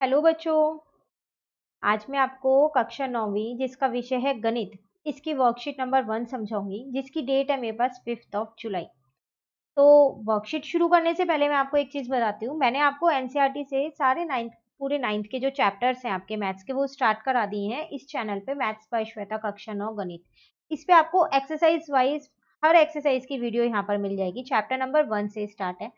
Hello बच्चों। आज मैं आपको कक्षा 9वीं जिसका विषय है गणित, इसकी वर्कशीट नंबर 1 समझाऊंगी, जिसकी डेट है मेरे पास 5 जुलाई। तो वर्कशीट शुरू करने से पहले मैं आपको एक चीज बताती हूँ। मैंने आपको एनसीईआरटी से सारे पूरे 9th के जो चैप्टर्स हैं आपके मैथ्स के, वो स्टार्ट करा दिए हैं इस चैनल पे, मैथ्स बाय श्वेता कक्षा 9 गणित। इस पे आपको एक्सरसाइज वाइज हर एक्सरसाइज की वीडियो यहाँ पर मिल जाएगी। चैप्टर नंबर 1 से स्टार्ट है,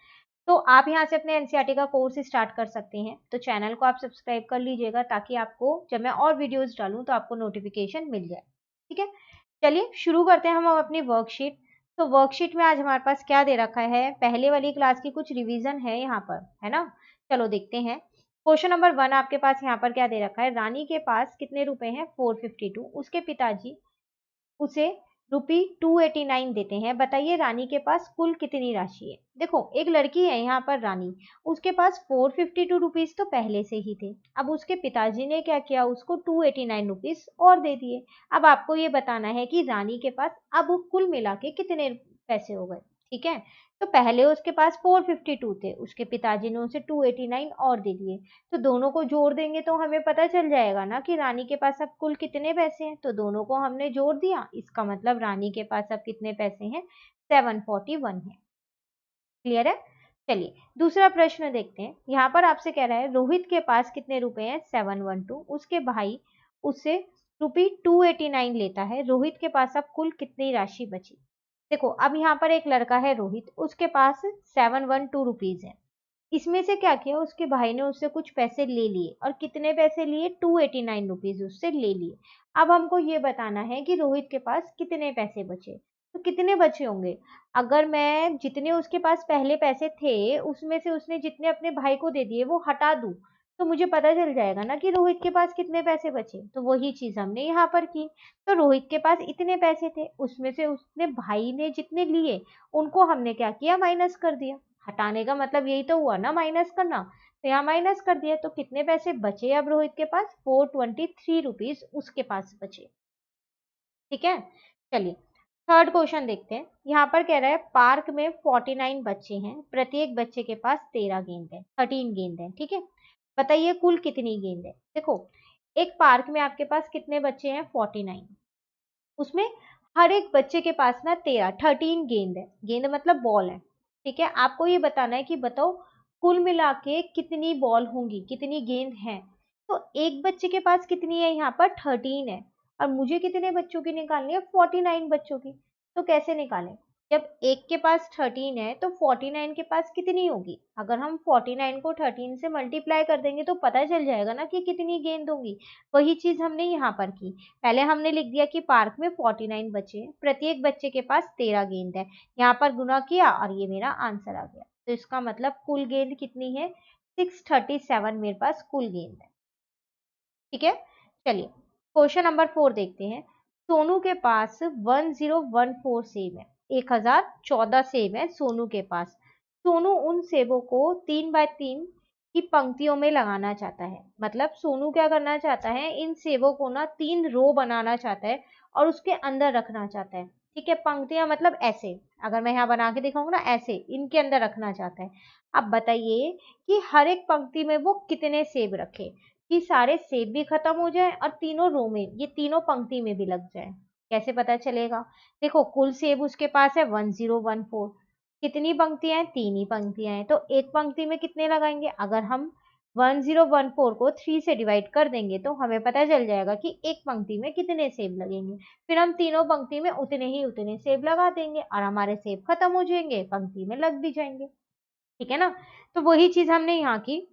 तो आप यहाँ से अपने एनसीईआरटी का कोर्स स्टार्ट कर सकते हैं। तो चैनल को आप सब्सक्राइब कर लीजिएगा, ताकि आपको जब मैं और वीडियोस डालूं तो आपको नोटिफिकेशन मिल जाए। ठीक है, चलिए शुरू करते हैं हम अपनी वर्कशीट। तो वर्कशीट में आज हमारे पास क्या दे रखा है, पहले वाली क्लास की कुछ रिवीजन है यहाँ पर, है ना। चलो देखते हैं। क्वेश्चन नंबर 1 आपके पास यहाँ पर क्या दे रखा है, रानी के पास कितने रुपए हैं, 452। उसके पिताजी उसे ₹289 देते हैं। बताइए रानी के पास कुल कितनी राशि है। देखो, एक लड़की है यहाँ पर रानी, उसके पास 452 रुपीज तो पहले से ही थे। अब उसके पिताजी ने क्या किया, उसको 289 रुपीज और दे दिए। अब आपको ये बताना है कि रानी के पास अब कुल मिला के कितने पैसे हो गए। ठीक है, तो पहले उसके पास 452 थे, उसके पिताजी ने उसे 289 और दे दिए। तो दोनों को जोड़ देंगे तो हमें पता चल जाएगा ना कि रानी के पास अब कुल कितने पैसे हैं। तो दोनों को हमने जोड़ दिया, इसका मतलब रानी के पास अब कितने पैसे हैं, 741 है। क्लियर है। चलिए दूसरा प्रश्न देखते हैं। यहाँ पर आपसे कह रहा है रोहित के पास कितने रुपए हैं, 712। उसके भाई उससे ₹289 लेता है। रोहित के पास अब कुल कितनी राशि बची। देखो, अब यहाँ पर एक लड़का है रोहित, उसके पास 712 रुपीज है। इसमें से क्या किया, उसके भाई ने उससे कुछ पैसे ले लिए, और कितने पैसे लिए, 289 रुपीज उससे ले लिए। अब हमको ये बताना है कि रोहित के पास कितने पैसे बचे। तो कितने बचे होंगे, अगर मैं जितने उसके पास पहले पैसे थे उसमें से उसने जितने अपने भाई को दे दिए वो हटा दूं, तो मुझे पता चल जाएगा ना कि रोहित के पास कितने पैसे बचे। तो वही चीज हमने यहाँ पर की। तो रोहित के पास इतने पैसे थे, उसमें से उसने भाई ने जितने लिए उनको हमने क्या किया, माइनस कर दिया। हटाने का मतलब यही तो हुआ ना, माइनस करना। तो यहाँ माइनस कर दिया, तो कितने पैसे बचे अब रोहित के पास, 423 रुपीज उसके पास बचे। ठीक है, चलिए थर्ड क्वेश्चन देखते हैं। यहाँ पर कह रहा है पार्क में 49 बच्चे हैं, प्रत्येक बच्चे के पास 13 गेंद है। ठीक है, बताइए कुल कितनी गेंद है। देखो, एक पार्क में आपके पास कितने बच्चे हैं, 49। उसमें हर एक बच्चे के पास ना 13 गेंद है। गेंद मतलब बॉल है। ठीक है, आपको ये बताना है कि बताओ कुल मिला के कितनी बॉल होंगी, कितनी गेंद है। तो एक बच्चे के पास कितनी है, यहाँ पर 13 है, और मुझे कितने बच्चों की निकालनी है, 49 बच्चों की। तो कैसे निकालें, जब एक के पास 13 है तो 49 के पास कितनी होगी। अगर हम 49 को 13 से मल्टीप्लाई कर देंगे तो पता चल जाएगा ना कि कितनी गेंद होंगी। वही चीज हमने यहाँ पर की। पहले हमने लिख दिया कि पार्क में 49 बच्चे हैं, प्रत्येक बच्चे के पास 13 गेंद है। यहाँ पर गुना किया और ये मेरा आंसर आ गया। तो इसका मतलब कुल गेंद कितनी है, 637 मेरे पास कुल गेंद है। ठीक है, चलिए क्वेश्चन नंबर 4 देखते हैं। सोनू के पास 1014 सेब है, 1014 सेब है सोनू के पास। सोनू उन सेबों को 3 बाय 3 की पंक्तियों में लगाना चाहता है। मतलब सोनू क्या करना चाहता है, इन सेबों को ना 3 रो बनाना चाहता है और उसके अंदर रखना चाहता है। ठीक है, पंक्तियां मतलब ऐसे, अगर मैं यहाँ बना के दिखाऊंगा ना, ऐसे इनके अंदर रखना चाहता है। अब बताइए कि हर एक पंक्ति में वो कितने सेब रखे, कि सारे सेब भी खत्म हो जाए और तीनों रो में, ये तीनों पंक्ति में भी लग जाए। कैसे पता चलेगा, देखो कुल सेब उसके पास है 1014। कितनी पंक्तियां हैं, 3 ही पंक्तियां हैं, तो एक पंक्ति में कितने लगाएंगे। अगर हम 1014 को 3 से डिवाइड कर देंगे तो हमें पता चल जाएगा कि एक पंक्ति में कितने सेब लगेंगे। फिर हम तीनों पंक्ति में उतने सेब लगा देंगे और हमारे सेब खत्म हो जाएंगे, पंक्ति में लग भी जाएंगे। ठीक है ना, तो वही चीज हमने यहाँ की।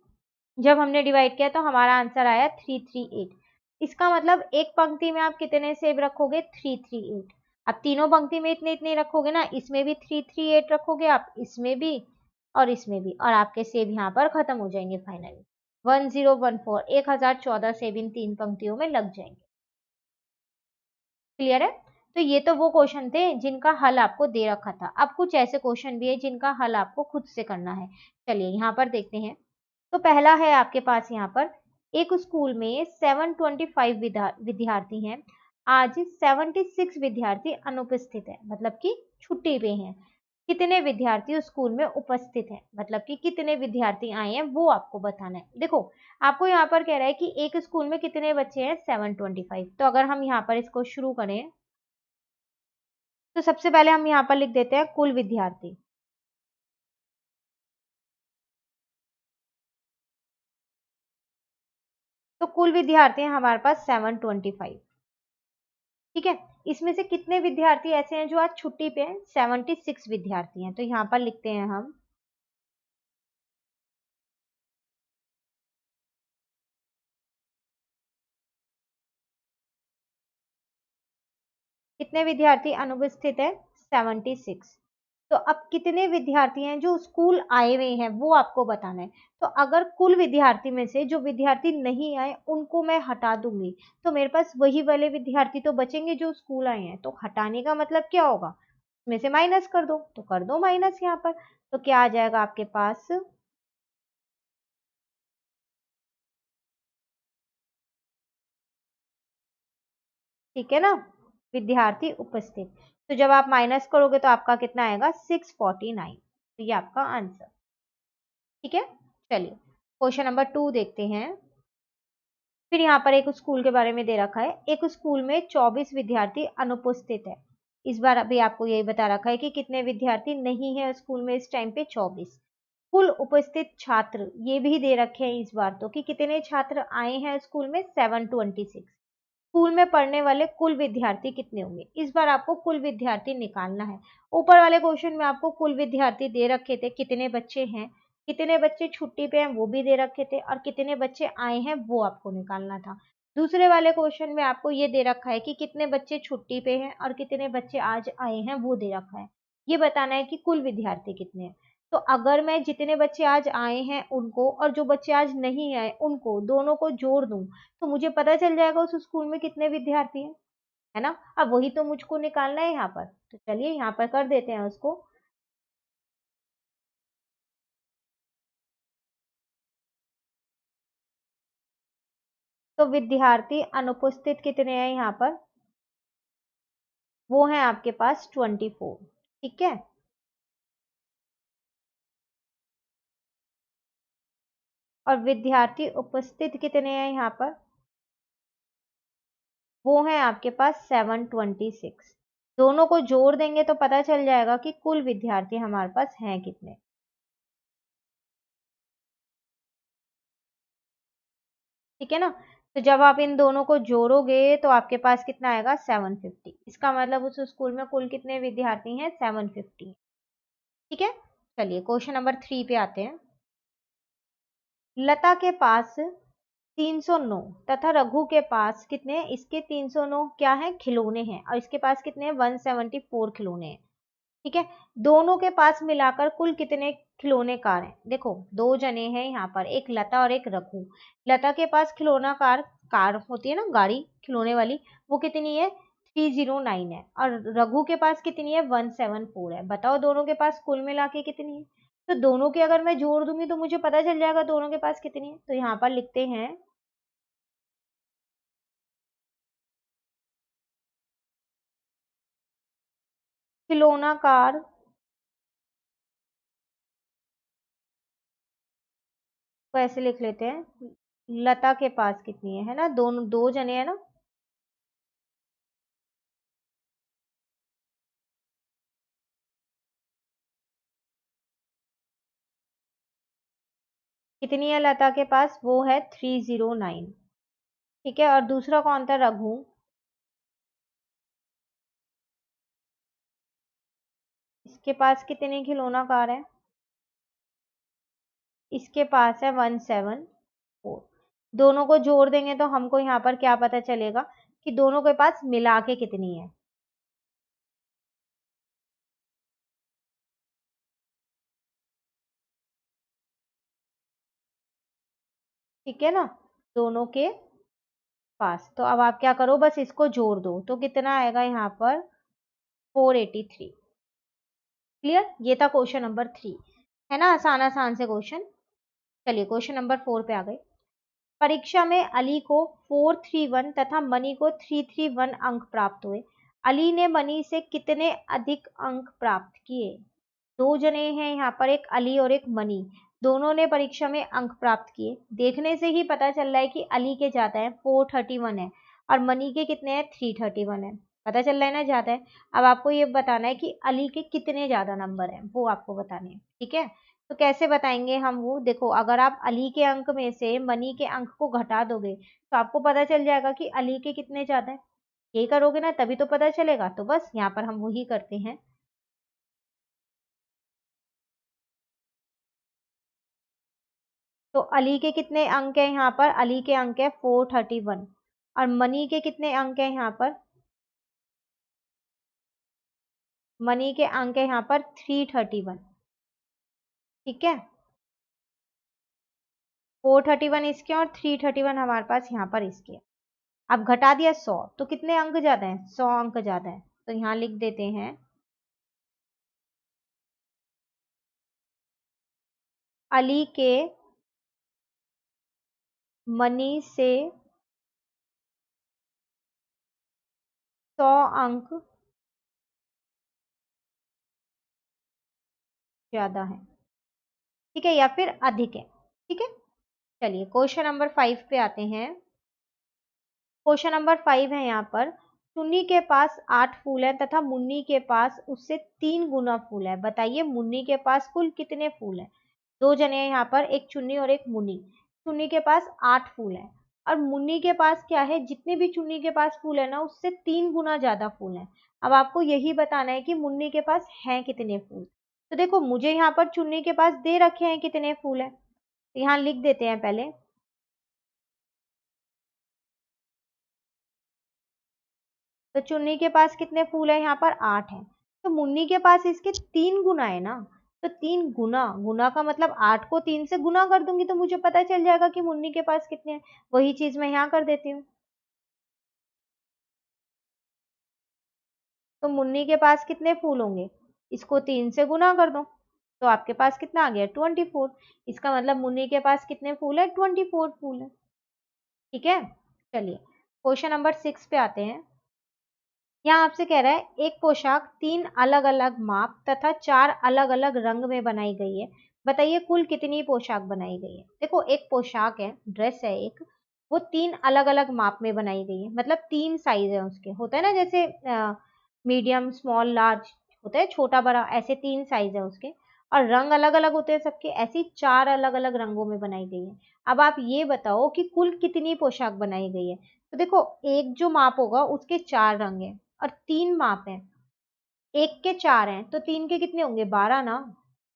जब हमने डिवाइड किया तो हमारा आंसर आया 338। इसका मतलब एक पंक्ति में आप कितने सेब रखोगे, 338। अब तीनों पंक्ति में इतने इतने रखोगे ना, इसमें भी 338 रखोगे आप, इसमें भी और इसमें भी, और आपके सेब यहाँ पर खत्म हो जाएंगे फाइनली। 1014, 1014 सेब इन 3 पंक्तियों में लग जाएंगे। क्लियर है। तो ये तो वो क्वेश्चन थे जिनका हल आपको दे रखा था। अब कुछ ऐसे क्वेश्चन भी है जिनका हल आपको खुद से करना है। चलिए यहाँ पर देखते हैं। तो पहला है आपके पास यहाँ पर, एक स्कूल में 725 विद्यार्थी हैं। आज 76 विद्यार्थी अनुपस्थित है, मतलब कि छुट्टी पे हैं। कितने विद्यार्थी उस स्कूल में उपस्थित हैं, मतलब कि कितने विद्यार्थी आए हैं वो आपको बताना है। देखो आपको यहाँ पर कह रहा है कि एक स्कूल में कितने बच्चे हैं, 725। तो अगर हम यहाँ पर इसको शुरू करें तो सबसे पहले हम यहाँ पर लिख देते हैं कुल विद्यार्थी। तो कुल विद्यार्थी हैं हमारे पास 725। ठीक है, इसमें से कितने विद्यार्थी ऐसे हैं जो आज छुट्टी पे हैं, 76 विद्यार्थी हैं। तो यहाँ पर लिखते हैं हम कितने विद्यार्थी अनुपस्थित है, 76। तो अब कितने विद्यार्थी हैं जो स्कूल आए हुए हैं वो आपको बताना है। तो अगर कुल विद्यार्थी में से जो विद्यार्थी नहीं आए उनको मैं हटा दूंगी तो मेरे पास वही वाले विद्यार्थी तो बचेंगे जो स्कूल आए हैं। तो हटाने का मतलब क्या होगा, उसमें से माइनस कर दो, तो कर दो माइनस यहाँ पर। तो क्या आ जाएगा आपके पास, ठीक है ना, विद्यार्थी उपस्थित। तो जब आप माइनस करोगे तो आपका कितना आएगा, 649। तो ये आपका आंसर। ठीक है, चलिए क्वेश्चन नंबर 2 देखते हैं। फिर यहाँ पर एक स्कूल के बारे में दे रखा है, एक स्कूल में 24 विद्यार्थी अनुपस्थित है। इस बार अभी आपको यही बता रखा है कि कितने विद्यार्थी नहीं है स्कूल में इस टाइम पे, 24। कुल उपस्थित छात्र ये भी दे रखे हैं इस बार तो, कि कितने छात्र आए हैं स्कूल में, 726। स्कूल में पढ़ने वाले कुल विद्यार्थी कितने होंगे, इस बार आपको कुल विद्यार्थी निकालना है। ऊपर वाले क्वेश्चन में आपको कुल विद्यार्थी दे रखे थे, कितने बच्चे हैं, कितने बच्चे छुट्टी पे हैं वो भी दे रखे थे, और कितने बच्चे आए हैं वो आपको निकालना था। दूसरे वाले क्वेश्चन में आपको ये दे रखा है कि कितने बच्चे छुट्टी पे हैं और कितने बच्चे आज आए हैं वो दे रखा है। ये बताना है कि कुल विद्यार्थी कितने हैं। तो अगर मैं जितने बच्चे आज आए हैं उनको और जो बच्चे आज नहीं आए उनको दोनों को जोड़ दूं तो मुझे पता चल जाएगा उस स्कूल में कितने विद्यार्थी हैं, है ना। अब वही तो मुझको निकालना है यहाँ पर, तो चलिए यहाँ पर कर देते हैं उसको। तो विद्यार्थी अनुपस्थित कितने हैं यहाँ पर, वो है आपके पास 24। ठीक है, और विद्यार्थी उपस्थित कितने हैं यहाँ पर, वो है आपके पास 726। दोनों को जोड़ देंगे तो पता चल जाएगा कि कुल विद्यार्थी हमारे पास हैं कितने। ठीक है ना, तो जब आप इन दोनों को जोड़ोगे तो आपके पास कितना आएगा, 750। इसका मतलब उस स्कूल में कुल कितने विद्यार्थी हैं, 750। ठीक है, चलिए क्वेश्चन नंबर 3 पे आते हैं। लता के पास 309 तथा रघु के पास कितने हैं, इसके 309 क्या है, खिलौने हैं, और इसके पास कितने हैं, 174 खिलौने हैं। ठीक है, दोनों के पास मिलाकर कुल कितने खिलौने कार हैं। देखो दो जने हैं यहाँ पर, एक लता और एक रघु। लता के पास खिलौना कार, कार होती है ना गाड़ी खिलौने वाली, वो कितनी है, 309 है, और रघु के पास कितनी है, 174 है। बताओ दोनों के पास कुल मिला के कितनी है। तो दोनों के अगर मैं जोड़ दूंगी तो मुझे पता चल जाएगा दोनों के पास कितनी है। तो यहाँ पर लिखते हैं खिलौना कार, को ऐसे लिख लेते हैं, लता के पास कितनी है ना, दोनों दो जने हैं ना। कितनी है लता के पास, वो है 309। ठीक है, और दूसरा कौन था, रघु। इसके पास कितने खिलौना कार है, इसके पास है 174। दोनों को जोड़ देंगे तो हमको यहाँ पर क्या पता चलेगा कि दोनों के पास मिला के कितनी है। ठीक है ना, दोनों के पास। तो अब आप क्या करो, बस इसको जोड़ दो तो कितना आएगा यहाँ पर, 483। क्लियर, ये था क्वेश्चन नंबर 3, है ना, आसान आसान से क्वेश्चन। चलिए क्वेश्चन नंबर 4 पे आ गए। परीक्षा में अली को 431 तथा मनी को 331 अंक प्राप्त हुए। अली ने मनी से कितने अधिक अंक प्राप्त किए। दो जने हैं यहाँ पर, एक अली और एक मनी, दोनों ने परीक्षा में अंक प्राप्त किए। देखने से ही पता चल रहा है कि अली के ज्यादा है, 431 है, और मनी के कितने हैं, 331 है। पता चल रहा है ना ज्यादा है। अब आपको ये बताना है कि अली के कितने ज्यादा नंबर हैं, वो आपको बताने हैं। ठीक है, तो कैसे बताएंगे हम वो, देखो अगर आप अली के अंक में से मनी के अंक को घटा दोगे तो आपको पता चल जाएगा कि अली के कितने ज्यादा है। यही करोगे ना, तभी तो पता चलेगा। तो बस यहाँ पर हम वही करते हैं। तो अली के कितने अंक है यहाँ पर, अली के अंक है 431, और मनी के कितने अंक है यहाँ पर, मनी के अंक है यहाँ पर 331। ठीक है, 431 इसके और 331 हमारे पास यहाँ पर इसके। अब घटा दिया 100, तो कितने अंक ज्यादा है, 100 अंक ज्यादा है। तो यहाँ लिख देते हैं अली के मनी से 100 अंक ज्यादा है। ठीक है, या फिर अधिक है। ठीक है, चलिए क्वेश्चन नंबर 5 पे आते हैं। क्वेश्चन नंबर 5 है यहाँ पर, चुन्नी के पास 8 फूल है तथा मुन्नी के पास उससे 3 गुना फूल है। बताइए मुन्नी के पास कुल कितने फूल है। दो जने हैं यहाँ पर, एक चुन्नी और एक मुन्नी। चुन्नी के पास 8 फूल है और मुन्नी के पास क्या है, जितने भी चुन्नी के पास फूल है ना, उससे 3 गुना ज्यादा फूल है। अब आपको यही बताना है कि मुन्नी के पास है कितने फूल। तो देखो मुझे यहाँ पर चुन्नी के पास दे रखे हैं कितने फूल है, तो यहाँ लिख देते हैं पहले। तो चुन्नी के पास कितने फूल है, यहाँ पर 8 है। तो मुन्नी के पास इसके 3 गुना है ना। तो 3 गुना, गुना का मतलब 8 को 3 से गुना कर दूंगी तो मुझे पता चल जाएगा कि मुन्नी के पास कितने हैं। वही चीज मैं यहाँ कर देती हूँ। तो मुन्नी के पास कितने फूल होंगे, इसको 3 से गुना कर दो, तो आपके पास कितना आ गया, 24। इसका मतलब मुन्नी के पास कितने फूल है, 24 फूल है। ठीक है, चलिए क्वेश्चन नंबर 6 पे आते हैं। यहाँ आपसे कह रहा है एक पोशाक 3 अलग अलग माप तथा 4 अलग अलग रंग में बनाई गई है। बताइए कुल कितनी पोशाक बनाई गई है। देखो एक पोशाक है, ड्रेस है एक, वो 3 अलग अलग माप में बनाई गई है, मतलब 3 साइज है उसके, होता है ना जैसे मीडियम स्मॉल लार्ज, होता है छोटा बड़ा, ऐसे 3 साइज है उसके। और रंग अलग अलग होते हैं सबके, ऐसी 4 अलग अलग रंगों में बनाई गई है। अब आप ये बताओ कि कुल कितनी पोशाक बनाई गई है। तो देखो एक जो माप होगा उसके 4 रंग है और 3 माप हैं, एक के 4 हैं, तो 3 के कितने होंगे, 12 ना।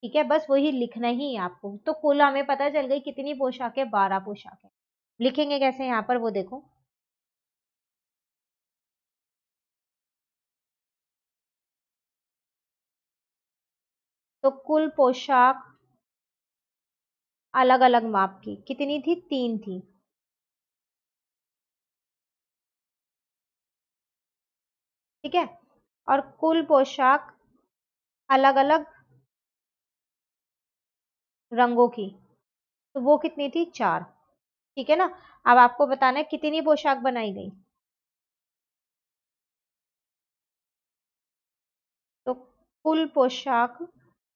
ठीक है, बस वही लिखना ही है आपको। तो कुल हमें पता चल गई कितनी पोशाक है, 12 पोशाक है। लिखेंगे कैसे यहाँ पर वो देखो। तो कुल पोशाक अलग अलग माप की कितनी थी, 3 थी। ठीक है, और कुल पोशाक अलग अलग रंगों की, तो वो कितनी थी, 4। ठीक है ना। अब आपको बताना है कितनी पोशाक बनाई गई। तो कुल पोशाक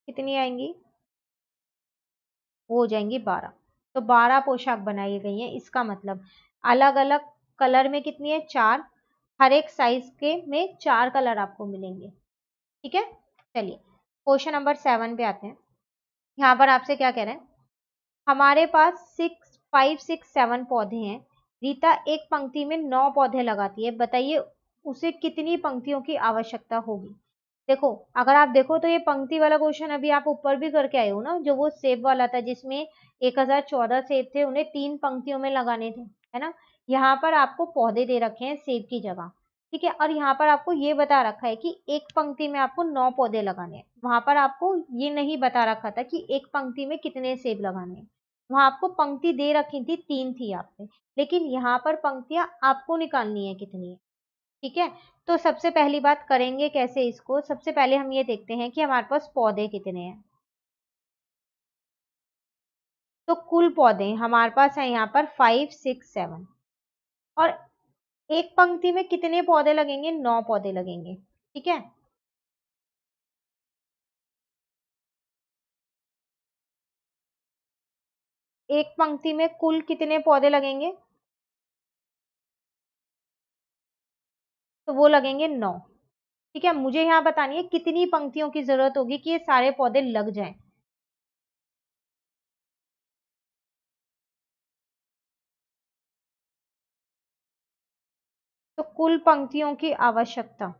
कितनी आएंगी, वो हो जाएंगी 12। तो 12 पोशाक बनाई गई हैं, इसका मतलब अलग अलग कलर में कितनी है, 4। हर एक साइज के में 4 कलर आपको मिलेंगे। ठीक है, चलिए क्वेश्चन नंबर 7 पे आते हैं। यहाँ पर आपसे क्या कह रहे हैं, हमारे पास 5 6 7 पौधे हैं। रीता एक पंक्ति में 9 पौधे लगाती है। बताइए उसे कितनी पंक्तियों की आवश्यकता होगी। देखो अगर आप देखो तो ये पंक्ति वाला क्वेश्चन अभी आप ऊपर भी करके आए हो ना, जो वो सेब वाला था जिसमें 1014 सेब थे, उन्हें 3 पंक्तियों में लगाने थे, है ना। यहाँ पर आपको पौधे दे रखे हैं सेब की जगह। ठीक है, और यहाँ पर आपको ये बता रखा है कि एक पंक्ति में आपको 9 पौधे लगाने हैं। वहां पर आपको ये नहीं बता रखा था कि एक पंक्ति में कितने सेब लगाने हैं। वहां आपको पंक्ति दे रखी थी, 3 थी आप पे, लेकिन यहाँ पर पंक्तियां आपको निकालनी है कितनी है। ठीक है, तो सबसे पहली बात करेंगे कैसे इसको, सबसे पहले हम ये देखते हैं कि हमारे पास पौधे कितने हैं। तो कुल पौधे हमारे पास है यहाँ पर 5 6 7, और एक पंक्ति में कितने पौधे लगेंगे, 9 पौधे लगेंगे। ठीक है, एक पंक्ति में कुल कितने पौधे लगेंगे? तो वो लगेंगे 9। ठीक है, मुझे यहाँ बतानी है कितनी पंक्तियों की जरूरत होगी कि ये सारे पौधे लग जाएं। तो कुल पंक्तियों की आवश्यकता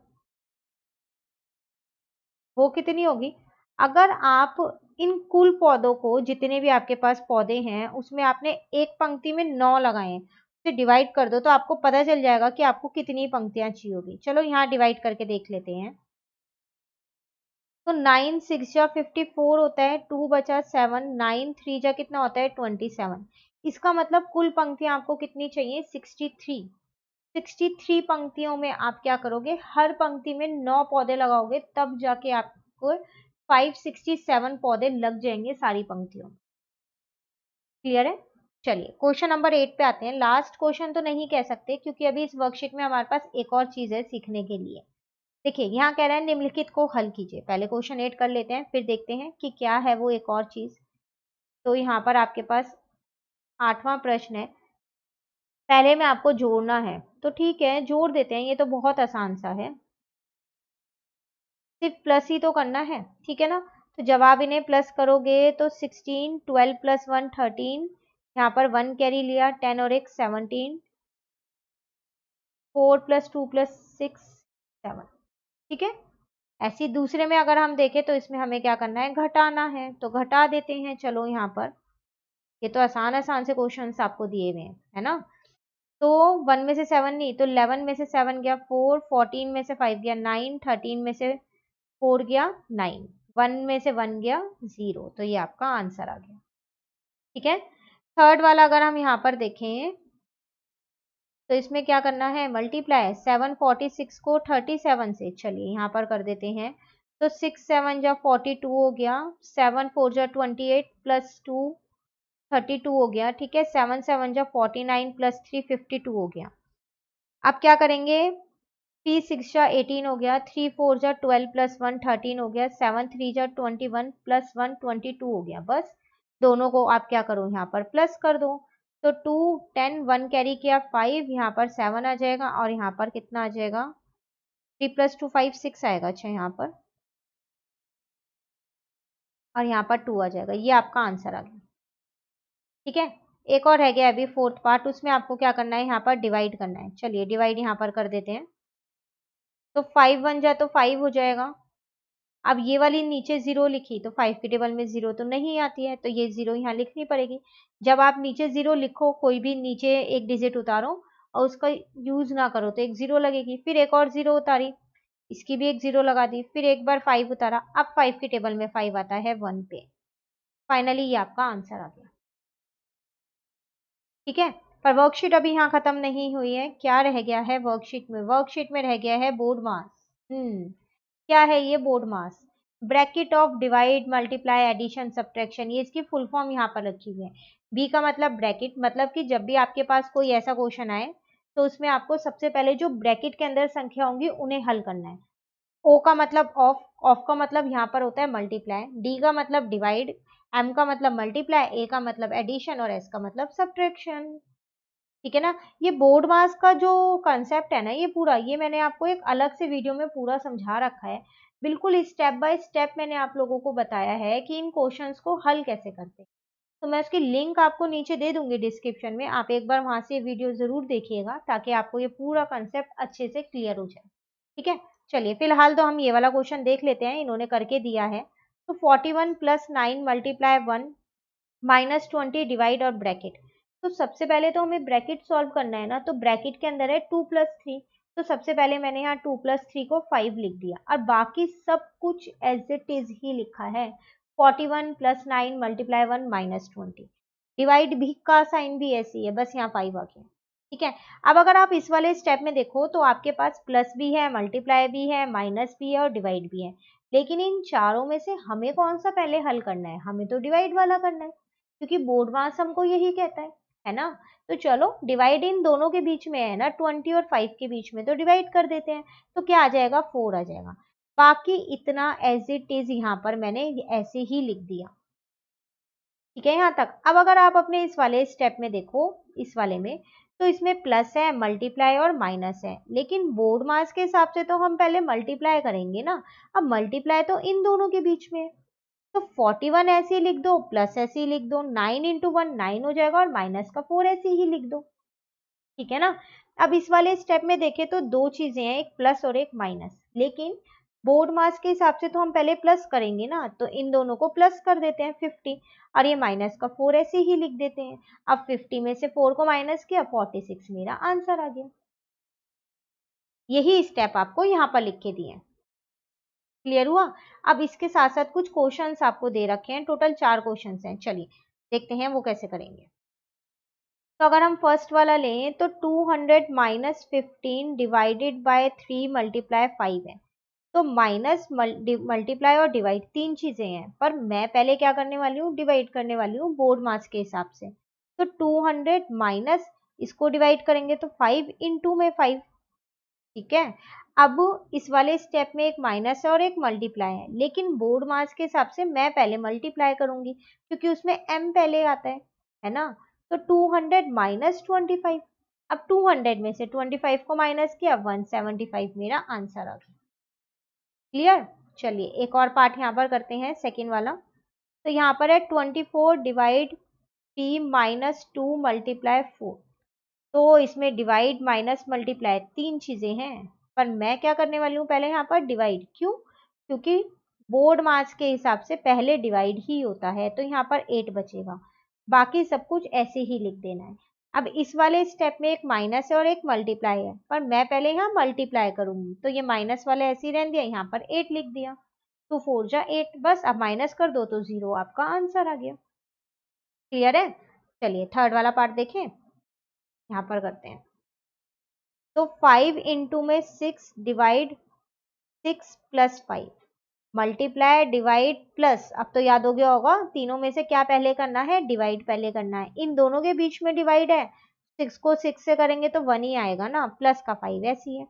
वो कितनी होगी? अगर आप इन कुल पौधों को, जितने भी आपके पास पौधे हैं, उसमें आपने एक पंक्ति में 9 लगाए हैं, उसे डिवाइड कर दो तो आपको पता चल जाएगा कि आपको कितनी पंक्तियां चाहिए होगी। चलो यहाँ डिवाइड करके देख लेते हैं। तो 9 6 जा 54 होता है, 2 बचा 7, 9 3 जा कितना होता है 27। इसका मतलब कुल पंक्तियां आपको कितनी चाहिए? 63। 63 पंक्तियों में आप क्या करोगे? हर पंक्ति में 9 पौधे लगाओगे, तब जाके आपको 567 पौधे लग जाएंगे सारी पंक्तियों में। क्लियर है? चलिए क्वेश्चन नंबर 8 पे आते हैं। लास्ट क्वेश्चन तो नहीं कह सकते क्योंकि अभी इस वर्कशीट में हमारे पास एक और चीज है सीखने के लिए। देखिए यहाँ कह रहा है निम्नलिखित को हल कीजिए। पहले क्वेश्चन 8 कर लेते हैं, फिर देखते हैं कि क्या है वो एक और चीज। तो यहाँ पर आपके पास 8वां प्रश्न है। पहले में आपको जोड़ना है, तो ठीक है जोड़ देते हैं, ये तो बहुत आसान सा है, सिर्फ प्लस ही तो करना है। ठीक है ना? तो जब आप इन्हें प्लस करोगे तो 16, 12 प्लस 1 13, यहाँ पर 1 कैरी लिया, 10 और 1 17, 4 प्लस 2 प्लस 6 7। ठीक है? ऐसी दूसरे में अगर हम देखें तो इसमें हमें क्या करना है? घटाना है, तो घटा देते हैं। चलो यहाँ पर ये तो आसान आसान से क्वेश्चंस आपको दिए हुए हैं, है ना? तो 1 में से 7 नहीं, तो 11 में से 7 गया 4, 14 में से 5 गया 9, 13 में से 4 गया 9, 1 में से 1 गया 0। तो ये आपका आंसर आ गया। ठीक है? थर्ड वाला अगर हम यहाँ पर देखें तो इसमें क्या करना है? मल्टीप्लाई 746 को 37 से। चलिए यहाँ पर कर देते हैं। तो 6 7 जा 42 हो गया, 7 4 जा 28 प्लस 2 32 हो गया। ठीक है, 7 7 जा 49 प्लस 3 52 हो गया। अब क्या करेंगे? 3 6 जा 18 हो गया, 3 4 जा 12 प्लस 1 13 हो गया, 7 3 जा 21 प्लस 1 22 हो गया। बस दोनों को आप क्या करो? यहाँ पर प्लस कर दो। तो 2 10 1 कैरी किया 5, यहाँ पर 7 आ जाएगा और यहाँ पर कितना आ जाएगा? 3 प्लस 2 5 6 आएगा। अच्छा यहाँ पर, और यहाँ पर 2 आ जाएगा। ये आपका आंसर आ गया। ठीक है, एक और रह गया अभी फोर्थ पार्ट, उसमें आपको क्या करना है? यहाँ पर डिवाइड करना है। चलिए डिवाइड यहाँ पर कर देते हैं। तो 5 बन जाए तो 5 हो जाएगा। अब ये वाली नीचे 0 लिखी तो 5 के टेबल में 0 तो नहीं आती है, तो ये 0 यहाँ लिखनी पड़ेगी। जब आप नीचे 0 लिखो, कोई भी नीचे एक डिजिट उतारो और उसका यूज ना करो तो एक 0 लगेगी। फिर एक और 0 उतारी, इसकी भी एक 0 लगा दी, फिर एक बार 5 उतारा, अब 5 के टेबल में 5 आता है 1 पे। फाइनली ये आपका आंसर आ गया। ठीक है, पर वर्कशीट अभी यहाँ खत्म नहीं हुई है। क्या रह गया है वर्कशीट में? वर्कशीट में रह गया है बोर्ड मास। क्या है ये? BODMAS. Bracket of divide multiply addition subtraction, ये इसकी फुल फॉर्म यहाँ पर रखी हुई है। बी का मतलब ब्रैकेट, मतलब कि जब भी आपके पास कोई ऐसा क्वेश्चन आए तो उसमें आपको सबसे पहले जो ब्रैकेट के अंदर संख्या होंगी उन्हें हल करना है। ओ का मतलब ऑफ, ऑफ का मतलब यहाँ पर होता है मल्टीप्लाई, डी का मतलब डिवाइड, एम का मतलब मल्टीप्लाई, ए का मतलब एडिशन और एस का मतलब सब्ट्रैक्शन। ठीक है ना? ये बोर्ड मास का जो कंसेप्ट है ना, ये पूरा, ये मैंने आपको एक अलग से वीडियो में पूरा समझा रखा है। बिल्कुल स्टेप बाय स्टेप मैंने आप लोगों को बताया है कि इन क्वेश्चंस को हल कैसे करते हैं। तो मैं उसकी लिंक आपको नीचे दे दूंगी डिस्क्रिप्शन में, आप एक बार वहां से ये वीडियो जरूर देखिएगा ताकि आपको ये पूरा कंसेप्ट अच्छे से क्लियर हो जाए। ठीक है, चलिए फिलहाल तो हम ये वाला क्वेश्चन देख लेते हैं, इन्होंने करके दिया है। तो 41 प्लस 9 मल्टीप्लाई 1 माइनस 20 डिवाइड और ब्रैकेट। तो सबसे पहले तो हमें ब्रैकेट सॉल्व करना है ना, तो ब्रैकेट के अंदर है 2 प्लस 3, तो सबसे पहले मैंने यहाँ 2 प्लस 3 को 5 लिख दिया और बाकी सब कुछ एज इट इज ही लिखा है। 41 प्लस 9 मल्टीप्लाई 1 माइनस 20, डिवाइड भी का साइन भी ऐसी है, बस यहाँ 5 आ गया। ठीक है, अब अगर आप इस वाले स्टेप में देखो तो आपके पास प्लस भी है, मल्टीप्लाई भी है, माइनस भी है और डिवाइड भी है। लेकिन इन चारों में से हमें कौन सा पहले हल करना है? हमें तो डिवाइड वाला करना है क्योंकि बोर्ड मास हमको यही कहता है ना? तो चलो डिवाइड इन दोनों के बीच में है ना, 20 और 5 के बीच में, तो डिवाइड कर देते हैं। तो क्या आ जाएगा? 4 आ जाएगा। बाकी इतना एज इट इज यहाँ पर मैंने ऐसे ही लिख दिया। ठीक है यहाँ तक। अब अगर आप अपने इस वाले स्टेप में देखो, इस वाले में, तो इसमें प्लस है, मल्टीप्लाई और माइनस है, लेकिन बोर्ड मास के हिसाब से तो हम पहले मल्टीप्लाई करेंगे ना। अब मल्टीप्लाई तो इन दोनों के बीच में है, तो 41 ऐसे ही लिख दो, प्लस ऐसे ही लिख दो, 9 इंटू 1 9 हो जाएगा, और माइनस का 4 ऐसे ही लिख दो। ठीक है ना। अब इस वाले स्टेप में देखें तो दो चीजें हैं, एक प्लस और एक माइनस, लेकिन बोर्ड मास के हिसाब से तो हम पहले प्लस करेंगे ना, तो इन दोनों को प्लस कर देते हैं 50, और ये माइनस का 4 ऐसे ही लिख देते हैं। अब 50 में से 4 को माइनस किया, 46 मेरा आंसर आ गया। यही स्टेप आपको यहाँ पर लिख के दिए हैं। क्लियर हुआ। अब इसके साथ साथ कुछ क्वेश्चंस आपको दे रखे हैं, टोटल 4 क्वेश्चंस हैं। चलिए देखते हैं वो कैसे करेंगे। तो अगर हम फर्स्ट वाला लें तो 200 माइनस 15 डिवाइडेड बाय 3 मल्टीप्लाई 5 है। तो माइनस मल्टीप्लाई और डिवाइड तीन चीजें हैं, पर मैं पहले क्या करने वाली हूँ, डिवाइड करने वाली हूँ बोर्ड मास के हिसाब से। तो 200 माइनस, इसको डिवाइड करेंगे तो 5 इंटू में 5। ठीक है। अब इस वाले स्टेप में एक माइनस है और एक मल्टीप्लाई है, लेकिन बोर्ड मास के हिसाब से मैं पहले मल्टीप्लाई करूंगी, क्योंकि उसमें m पहले आता है ना। तो 200 माइनस 25। अब 200 में से 25 को माइनस किया, 175 मेरा आंसर आ गया। क्लियर। चलिए एक और पार्ट यहाँ पर करते हैं, सेकेंड वाला। तो यहाँ पर है 24 डिवाइड 3 माइनस 2 मल्टीप्लाई 4। तो इसमें डिवाइड माइनस मल्टीप्लाई तीन चीजें हैं, पर मैं क्या करने वाली हूँ, पहले यहाँ पर डिवाइड। क्यों? क्योंकि बोर्ड मास के हिसाब से पहले डिवाइड ही होता है, तो यहाँ पर 8 बचेगा, बाकी सब कुछ ऐसे ही लिख देना है। अब इस वाले स्टेप में एक माइनस है और एक मल्टीप्लाई है, पर मैं पहले यहाँ मल्टीप्लाई करूंगी, तो ये माइनस वाले ऐसे ही रहने दिया, यहाँ पर 8 लिख दिया। 2 4 जा 8, बस अब माइनस कर दो तो 0 आपका आंसर आ गया। क्लियर है। चलिए थर्ड वाला पार्ट देखें, यहाँ पर करते हैं। तो 5 इंटू में 6 divide 6 plus 5 multiply divide plus. अब तो याद हो गया होगा, तीनों में से क्या पहले करना है, डिवाइड पहले करना है। इन दोनों के बीच में डिवाइड है, 6 को 6 से करेंगे तो 1 ही आएगा ना, प्लस का 5 ऐसी है।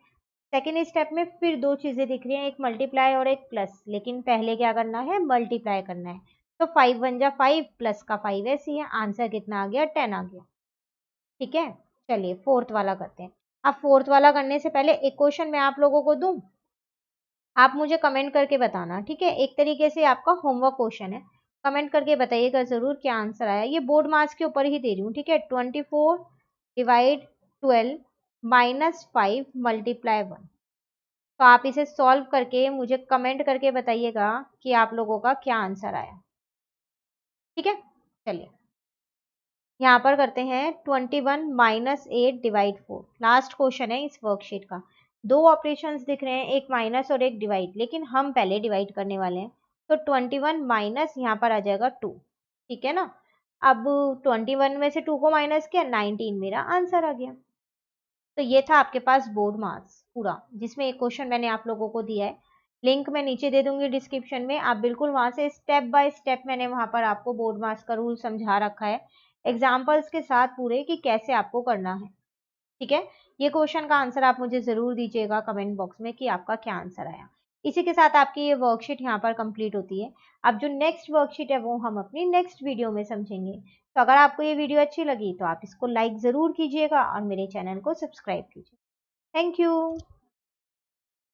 सेकेंड स्टेप में फिर दो चीजें दिख रही हैं, एक मल्टीप्लाई और एक प्लस, लेकिन पहले क्या करना है, मल्टीप्लाई करना है। तो 5 1 जा 5, प्लस का 5 ऐसी है, आंसर कितना आ गया, 10 आ गया। ठीक है। चलिए फोर्थ वाला करते हैं। अब फोर्थ वाला करने से पहले एक क्वेश्चन मैं आप लोगों को दूं, आप मुझे कमेंट करके बताना। ठीक है, एक तरीके से आपका होमवर्क क्वेश्चन है, कमेंट करके बताइएगा जरूर क्या आंसर आया। ये बोर्ड मार्क्स के ऊपर ही दे रही हूँ। ठीक है। 24 डिवाइड 12 माइनस 5 मल्टीप्लाई 1। तो आप इसे सॉल्व करके मुझे कमेंट करके बताइएगा कि आप लोगों का क्या आंसर आया। ठीक है। चलिए यहाँ पर करते हैं 21 माइनस 8 डिवाइड 4। लास्ट क्वेश्चन है इस वर्कशीट का। दो ऑपरेशंस दिख रहे हैं, एक माइनस और एक डिवाइड, लेकिन हम पहले डिवाइड करने वाले हैं। तो 21 माइनस यहाँ पर आ जाएगा 2। ठीक है ना। अब 21 में से 2 को माइनस किया, 19 मेरा आंसर आ गया। तो ये था आपके पास बोर्ड मार्क्स पूरा, जिसमें एक क्वेश्चन मैंने आप लोगों को दिया है। लिंक मैं नीचे दे दूंगी डिस्क्रिप्शन में, आप बिल्कुल वहां से स्टेप बाय स्टेप मैंने वहां पर आपको बोर्ड मार्क्स का रूल समझा रखा है, एग्जाम्पल्स के साथ पूरे, कि कैसे आपको करना है। ठीक है। ये क्वेश्चन का आंसर आप मुझे जरूर दीजिएगा कमेंट बॉक्स में कि आपका क्या आंसर आया। इसी के साथ आपकी ये वर्कशीट यहाँ पर कंप्लीट होती है। अब जो नेक्स्ट वर्कशीट है वो हम अपनी नेक्स्ट वीडियो में समझेंगे। तो अगर आपको ये वीडियो अच्छी लगी तो आप इसको लाइक जरूर कीजिएगा और मेरे चैनल को सब्सक्राइब कीजिए। Thank you.